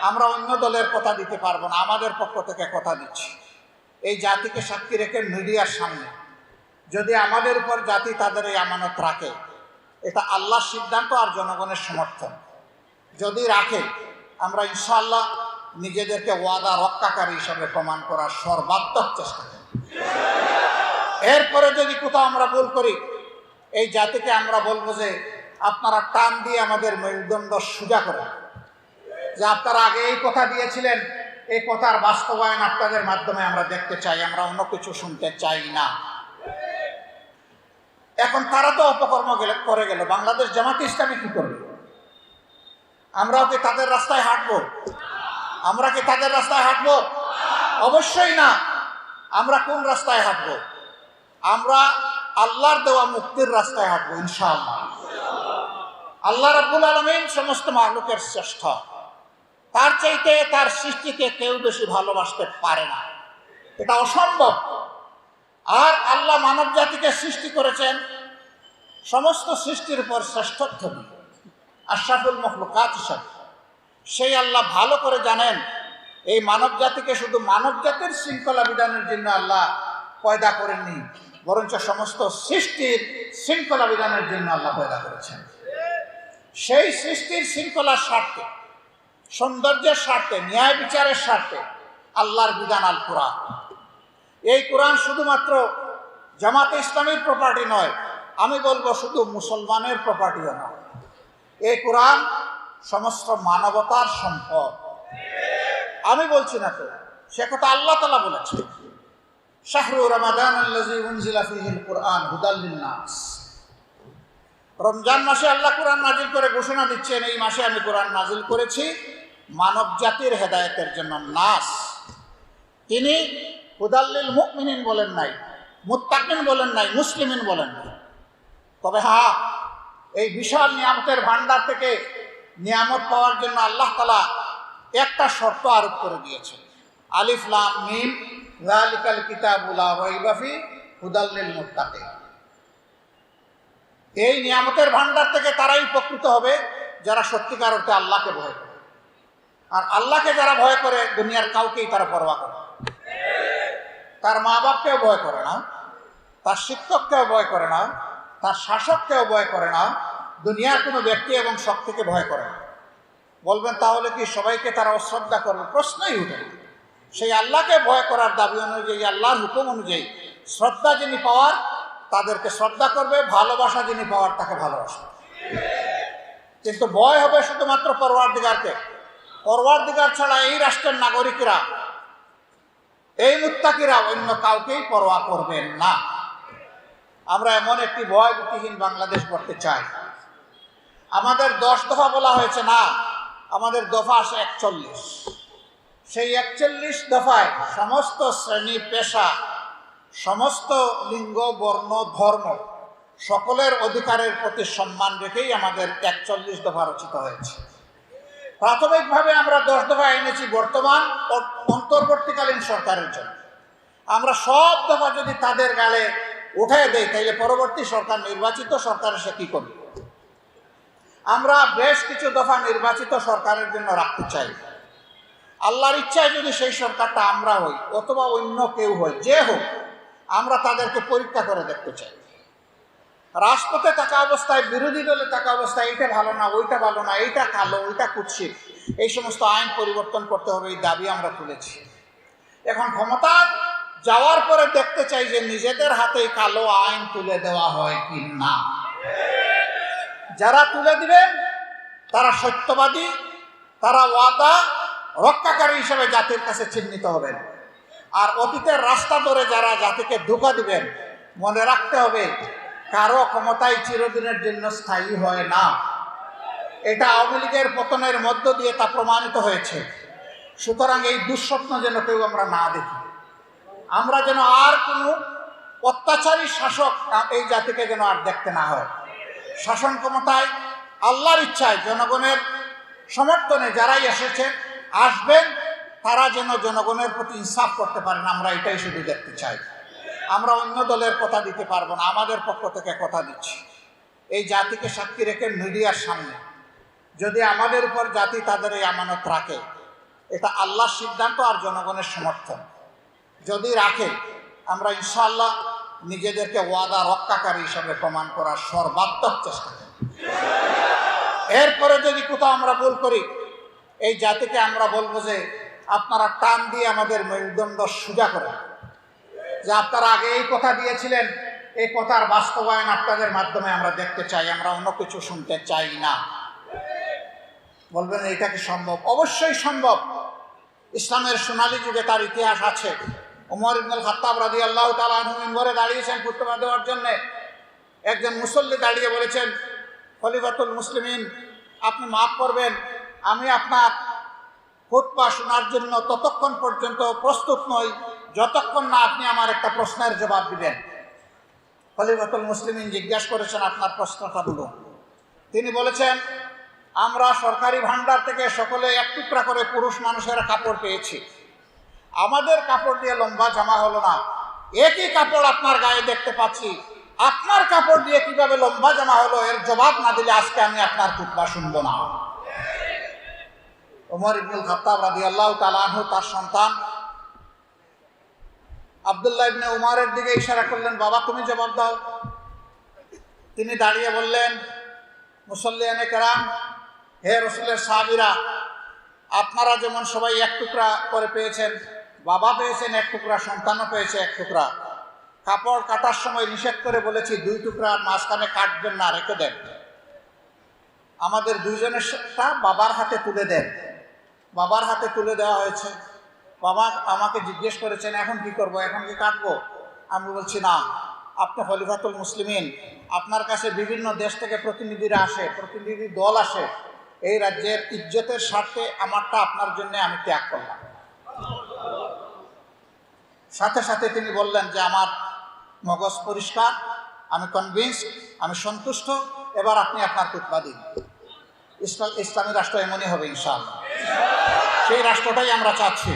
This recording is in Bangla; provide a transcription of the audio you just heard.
আমরা অন্য দলের কথা দিতে পারবো না, আমাদের পক্ষ থেকে কথা দিচ্ছি। এই জাতিকে সাক্ষী রেখে মিডিয়ার সামনে যদি আমাদের উপর জাতি তাদের এই আমানত রাখে, এটা আল্লাহর সিদ্ধান্ত আর জনগণের সমর্থন। যদি রাখে, আমরা ইনশাআল্লাহ নিজেদেরকে ওয়াদা রক্ষাকারী হিসাবে প্রমাণ করার সর্বাত্মক চেষ্টা করি। এরপরে যদি কোথাও আমরা ভুল করি, এই জাতিকে আমরা বলবো যে আপনারা টান দিয়ে আমাদের মেরুদণ্ড সোজা করেন, যে আপনারা আগে এই কথা দিয়েছিলেন, এই কথার বাস্তবায়ন আপনাদের মাধ্যমে আমরা দেখতে চাই, আমরা অন্য কিছু শুনতে চাই না। এখন তারা তো অপকর্ম করে গেল, বাংলাদেশ জামাতে ইসলামী কি করবে? আমরাও কি তাদের রাস্তায় হাঁটবো? আমরা কি তাদের রাস্তায় হাঁটবো? অবশ্যই না। আমরা কোন রাস্তায় হাঁটবো? আমরা আল্লাহর দেওয়া মুক্তির রাস্তায় হাঁটবো ইনশাআল্লাহ। আল্লাহ রাব্বুল আলামিন সমস্ত মাখলুকের শ্রেষ্ঠ, তার চাইতে তার সৃষ্টিকে কেউ বেশি ভালোবাসতে পারে না, এটা অসম্ভব। আর আল্লাহ মানব জাতিকে সৃষ্টি করেছেন সমস্ত সৃষ্টির উপর শ্রেষ্ঠত্ব দিয়ে, আশরাফুল মাখলুকাত হিসাবে। সেই আল্লাহ ভালো করে জানেন এই মানব জাতিকে শুধু মানব জাতির শৃঙ্খলা বিধানের জন্য আল্লাহ পয়দা করেননি, বরঞ্চ সমস্ত সৃষ্টির শৃঙ্খলা বিধানের জন্য আল্লাহ পয়দা করেছেন। সেই সৃষ্টির শৃঙ্খলার স্বার্থে, সৌন্দর্যের স্বার্থে, ন্যায় বিচারের স্বার্থে আল্লাহর বিধান আল কোরআন। এই কোরআন শুধুমাত্র জামাতে ইসলামীর প্রপার্টি নয়, আমি বলবো শুধু মুসলমানের প্রপার্টিও নয়। এই কোরআন সমস্ত মানবতার সম্পদ। আমি বলছি না তো, সে কথা আল্লাহ তাআলা বলেছেন, শাহরু রমাদান আল্লাযী উনজিলা ফীহিল কুরআন হুদাল লিন-নাস। রমজান মাসে আল্লাহ কোরআন নাজিল করে ঘোষণা দিচ্ছেন, এই মাসে আমি কোরআন নাজিল করেছি মানব জাতির হেদায়েতের জন্য। নাস, তিনি হুদাল লিল মুমিনিন বলেন নাই, মুত্তাকিন বলেন নাই, মুসলিমিন বলেন নাই। তবে হ্যাঁ, এই বিশাল নিয়ামতের ভান্ডার থেকে নিয়ামত পাওয়ার জন্য আল্লাহ তাআলা একটা শর্ত আরোপ করে দিয়েছেন, আলিফ লাম মিম যালিকাল কিতাবু লা রাইবা ফীহি হুদাল লিল মুত্তাকিন। এই নিয়ামতের ভান্ডার থেকে তারাই উপকৃত হবে যারা সত্যিকার অর্থে আল্লাহকে ভয় করে। আর আল্লাহকে যারা ভয় করে, দুনিয়ার কাউকেই তারা পরোয়া করে না। তার মা বাপকেও ভয় করে না, তার শিক্ষককেও ভয় করে না, তার শাসককেও ভয় করে না, দুনিয়ার কোনো ব্যক্তি এবং শক্তিকে ভয় করে না। বলবেন তাহলে কি সবাইকে তারা অশ্রদ্ধা করবে? প্রশ্নই উঠে না। সেই আল্লাহকে ভয় করার দাবি অনুযায়ী, আল্লাহর হুকুম অনুযায়ী শ্রদ্ধা যিনি পাওয়ার তাদেরকে শ্রদ্ধা করবে, ভালোবাসা যিনি পাওয়ার তাকে ভালোবাসবে। কিন্তু ভয় হবে শুধুমাত্র পরওয়ারদিগারকে। পরওয়ারদিগার ছাড়া এই রাষ্ট্রের নাগরিকরা, এই মুত্তাকিরা অন্য কাউকেই পরোয়া করবেন না। আমরা এমন একটি ভয়ভীতিহীন বাংলাদেশ করতে চাই। আমাদের 10 দফা বলা হয়েছে না, আমাদের দফা আসে 41। সেই 41 দফায় সমস্ত শ্রেণী পেশা, সমস্ত লিঙ্গ, বর্ণ, ধর্ম সকলের অধিকারের প্রতি সম্মান রেখেই আমাদের 41 দফা রচিত হয়েছে। প্রাথমিকভাবে আমরা 10 দফা এনেছি বর্তমান অন্তর্বর্তীকালীন সরকারের জন্য। আমরা সব দফা যদি তাদের গালে উঠে দেই, তাইলে পরবর্তী সরকার, নির্বাচিত সরকার সে কি করবে? আমরা বেশ কিছু দফা নির্বাচিত সরকারের জন্য রাখতে চাই। আল্লাহর ইচ্ছায় যদি সেই সরকারটা আমরা হই অথবা অন্য কেউ হই, যে হোক, আমরা তাদেরকে পরীক্ষা করে দেখতে চাই। রাজপথে থাকা অবস্থায়, বিরোধী দলে থাকা অবস্থায় এইটা ভালো না, ওইটা ভালো না, এইটা কালো, ওইটা কুৎসিত, এই সমস্ত আইন পরিবর্তন করতে হবে, এই দাবি আমরা তুলেছি। এখন ক্ষমতা যাওয়ার পরে দেখতে চাই যে নিজেদের হাতে কালো আইন তুলে দেওয়া হয় কি না। যারা তুলে দিবেন তারা সত্যবাদী, তারা ওয়াদা রক্ষাকারী হিসেবে জাতির কাছে চিহ্নিত হবেন। আর অতীতের রাস্তা ধরে যারা জাতিকে ধোঁকা দিবেন, মনে রাখতে হবে কারো ক্ষমতায় চিরদিনের জন্য স্থায়ী হয় না। এটা আওয়ামী লীগের পতনের মধ্য দিয়ে তা প্রমাণিত হয়েছে। সুতরাং এই দুঃস্বপ্ন যেন কেউ আমরা না দেখি। আমরা যেন আর কোনো অত্যাচারী শাসক এই জাতিকে যেন আর দেখতে না হয়। শাসন ক্ষমতায় আল্লাহর ইচ্ছায়, জনগণের সমর্থনে যারাই এসেছেন, আসবেন, তারা যেন জনগণের প্রতি ইনসাফ করতে পারেন, আমরা এটাই শুধু দেখতে চাই। আমরা অন্য দলের কথা দিতে পারবো না, আমাদের পক্ষ থেকে কথা দিচ্ছি। এই জাতিকে সাক্ষী রেখে মিডিয়ার সামনে যদি আমাদের উপর জাতি তাদের এই আমানত রাখে, এটা আল্লাহর সিদ্ধান্ত আর জনগণের সমর্থন। যদি রাখে আমরা ইনশাআল্লাহ নিজেদেরকে ওয়াদা রক্ষাকারী হিসাবে প্রমাণ করার সর্বাত্মক চেষ্টা করি। এরপরে যদি কোথাও আমরা ভুল করি, এই জাতিকে আমরা বলবো যে আপনারা টান দিয়ে আমাদের মেরুদণ্ড সোজা করেন, যে আপনারা আগে এই কথা দিয়েছিলেন, এই কথার বাস্তবায়ন আপনাদের মাধ্যমে আমরা দেখতে চাই, আমরা অন্য কিছু শুনতে চাই না। বলবেন এটা কি সম্ভব? অবশ্যই সম্ভব। ইসলামের সোনালী যুগে তার ইতিহাস আছে। ওমর ইবনুল খাত্তাব রাদিয়াল্লাহু তাআলা আনহু মিম্বরে দাঁড়িয়েছেন খুতবা দেওয়ার জন্য। একজন মুসল্লি দাঁড়িয়ে বলেছেন, খলিফাতুল মুসলিমিন, আপনি মাফ করবেন, আমি আপনার খুতবা শোনার জন্য ততক্ষণ পর্যন্ত প্রস্তুত নই যতক্ষণ না আপনি আমার একটা প্রশ্নের জবাব দিবেন। খলিফাতুল মুসলিমিন জিজ্ঞাসা করেছেন, আপনার প্রশ্নটা বলুন। তিনি বলেছেন, আমরা সরকারি ভান্ডার থেকে সকলে এক টুকরা করে পুরুষ মানুষের কাপড় পেয়েছি, আমাদের কাপড় দিয়ে লম্বা জামা হলো না, একই কাপড় আপনার গায়ে দেখতে পাচ্ছি, আপনার কাপড় দিয়ে কিভাবে লম্বা জামা হলো, এর জবাব না দিলে আজকে আমি আপনার খুতবা শুনব না। ওমর ইবনুল খাত্তাব রাদিয়াল্লাহু তাআলা আনহু তার সন্তান আব্দুল্লাহ ইবনে উমরের দিকে ইশারা করলেন, বাবা তুমি জবাব দাও। তিনি দাঁড়িয়ে বললেন, মুসল্লিয়ানে কেরাম, হে রাসূলের সাহাবীরা, আপনারা যেমন সবাই এক টুকরা করে পেয়েছেন, বাবা পেয়েছেন এক টুকরা, সন্তানও পেয়েছে এক টুকরা। কাপড় কাটার সময় নিষেধ করে বলেছি 2 টুকরা মাঝখানে কাটবেন না, রেখে দেন। আমাদের দুইজনের বাবার হাতে তুলে দেন। বাবার হাতে তুলে দেওয়া হয়েছে। বাবা আমাকে জিজ্ঞেস করেছেন, এখন কি করব, এখন কি কাটবো? আমি বলছি না, আপনি খলিফাতুল মুসলিমিন, আপনার কাছে বিভিন্ন দেশ থেকে প্রতিনিধিরা আসে, প্রতিনিধি দল আসে, এই রাজ্যের ইজ্জতের স্বার্থে আমারটা আপনার জন্য আমি ত্যাগ করলাম। সাথে সাথে তিনি বললেন যে আমার মগজ পরিষ্কার, আমি কনভিন্সড, আমি সন্তুষ্ট, এবার আপনি আপনার খুতবা দিন। ইসলামী রাষ্ট্র এমনই হবে ইনশাআল্লাহ, সেই রাষ্ট্রটাই আমরা চাচ্ছি।